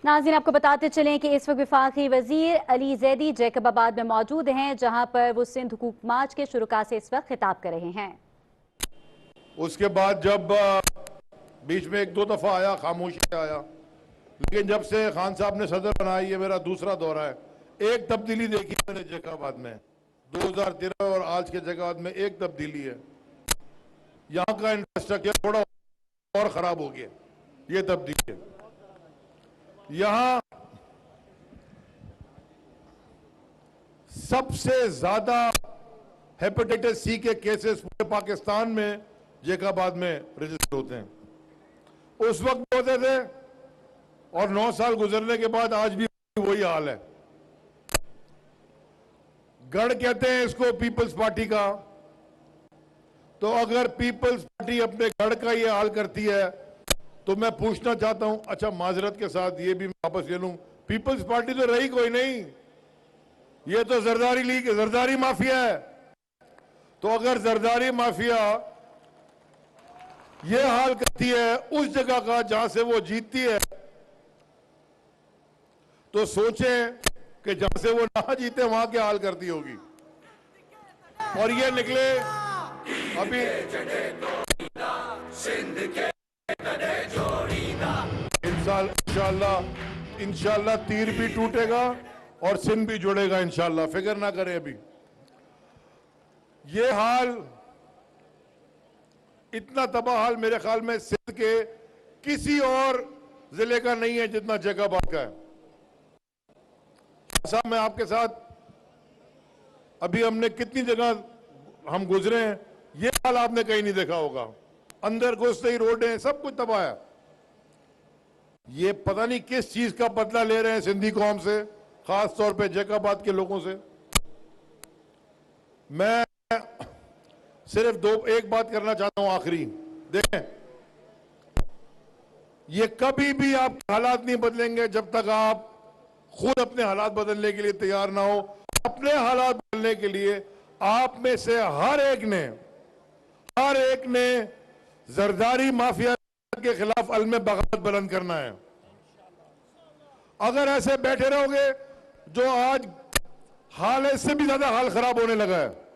नाज़रीन, आपको बताते चलें कि इस वक्त वफाकी वजीर अली जैदी जैकब आबाद में मौजूद हैं, जहां पर वो सिंध हुकूक मार्च के शुरुका से इस वक्त खिताब कर रहे हैं। उसके बाद जब बीच में एक दो दफा आया, खामोशी आया, लेकिन जब से खान साहब ने सदर बनाया, ये मेरा दूसरा दौरा है, एक तब्दीली देखी मैंने जैकबाबाद में। 2013 और आज के जैकबाबाद में एक तब्दीली है, यहाँ का इंफ्रास्ट्रक्चर थोड़ा और खराब हो गया, ये तब्दीली है। यहाँ सबसे ज्यादा हेपेटाइटिस सी के केसेस पूरे पाकिस्तान में जैकबाबाद में रजिस्टर होते हैं। उस वक्त होते थे और 9 साल गुजरने के बाद आज भी वही हाल है। गढ़ कहते हैं इसको पीपल्स पार्टी का, तो अगर पीपल्स पार्टी अपने गढ़ का ये हाल करती है तो मैं पूछना चाहता हूं, अच्छा माजरत के साथ ये भी वापस ले लूं, पीपल्स पार्टी तो रही कोई नहीं, ये तो जरदारी लीग, जरदारी माफिया है। तो अगर जरदारी माफिया ये हाल करती है उस जगह का जहां से वो जीतती है, तो सोचें कि जहां से वो ना जीते वहां क्या हाल करती होगी। और ये निकले अभी इंशाल्लाह तीर भी टूटेगा और सिंध भी जुड़ेगा इंशाल्लाह, फिक्र ना करें। अभी ये हाल, इतना तबाह हाल मेरे ख्याल में सिंध के किसी और जिले का नहीं है जितना जैकबाबाद का है। साहब मैं आपके साथ अभी हमने कितनी जगह हम गुजरे हैं, ये हाल आपने कहीं नहीं देखा होगा। अंदर घुसते ही रोडें सब कुछ तबाह है। ये पता नहीं किस चीज का बदला ले रहे हैं सिंधी कौम से, खास तौर पे जैकबाबाद के लोगों से। मैं सिर्फ एक बात करना चाहता हूं आखिरी, देखें ये कभी भी आपके हालात नहीं बदलेंगे जब तक आप खुद अपने हालात बदलने के लिए तैयार ना हो। अपने हालात बदलने के लिए आप में से हर एक ने जरदारी माफिया के खिलाफ अलम बगावत बुलंद करना है। अगर ऐसे बैठे रहोगे, जो आज हाल है इससे भी ज्यादा हाल खराब होने लगा है,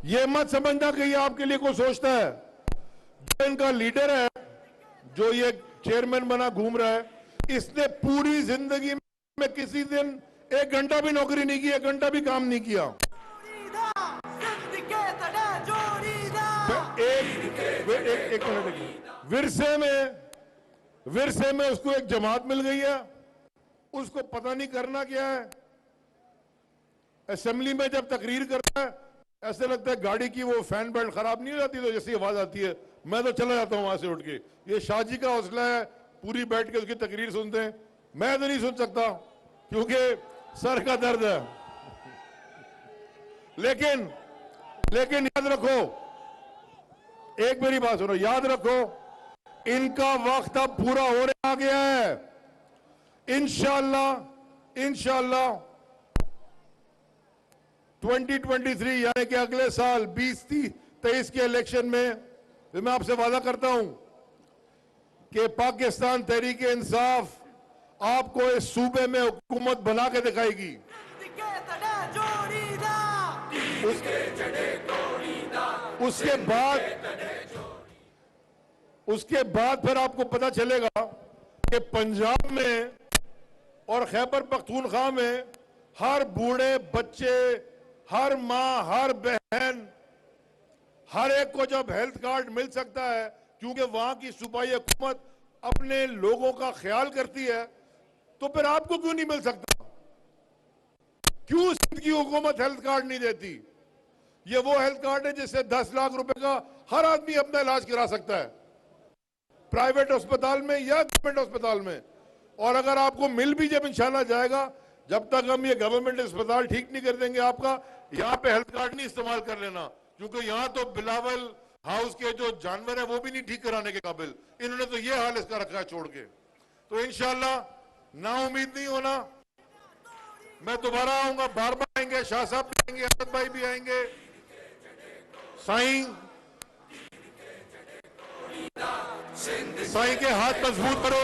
ये मत समझना कि ये आपके लिए कोई सोचता है। जो इनका लीडर है, जो ये चेयरमैन बना घूम रहा है, इसने पूरी जिंदगी में किसी दिन 1 घंटा भी नौकरी नहीं की, 1 घंटा भी काम नहीं किया। एक मिनट, विरसे में उसको एक जमात मिल गई है, उसको पता नहीं करना क्या है। असेंबली में जब तकरीर करता है ऐसे लगता है गाड़ी की वो फैन बेल्ट खराब नहीं हो जाती तो जैसी आवाज आती है मैं तो चला जाता हूं वहां से उठ के। ये शाहजी का हौसला है, पूरी बैठ के उसकी तकरीर सुनते हैं। मैं तो नहीं सुन सकता क्योंकि सर का दर्द है। लेकिन याद रखो, एक मेरी बात सुनो, याद रखो, इनका वक्त अब पूरा होने आ गया है। इंशाल्लाह 2023 यानी कि अगले साल 2023 के इलेक्शन में मैं आपसे वादा करता हूं कि पाकिस्तान तहरीक इंसाफ आपको इस सूबे में हुकूमत बना के दिखाएगी। उसके बाद फिर आपको पता चलेगा कि पंजाब में और खैबर पख्तूनख्वा में हर बूढ़े बच्चे, हर मां, हर बहन, हर एक को जब हेल्थ कार्ड मिल सकता है क्योंकि वहां की सूबाई हुकूमत अपने लोगों का ख्याल करती है, तो फिर आपको क्यों नहीं मिल सकता? क्यों सिंध की हुकूमत हेल्थ कार्ड नहीं देती? ये वो हेल्थ कार्ड है जिससे 10 लाख रुपए का हर आदमी अपना इलाज करा सकता है, प्राइवेट अस्पताल में या गवर्नमेंट अस्पताल में। और अगर आपको मिल भी जब इंशाल्लाह जाएगा, जब तक हम ये गवर्नमेंट अस्पताल ठीक नहीं कर देंगे आपका, यहाँ पे हेल्थ कार्ड नहीं इस्तेमाल कर लेना, क्योंकि यहाँ तो बिलावल हाउस के जो जानवर है वो भी नहीं ठीक कराने के काबिल। इन्होंने तो ये हाल इसका रखा है छोड़ के। तो इंशाल्लाह ना उम्मीद नहीं होना, मैं दोबारा आऊंगा, बार बार आएंगे, शाह साहब भी आएंगे, अहमद भाई भी आएंगे। साईं के हाथ मजबूत करो,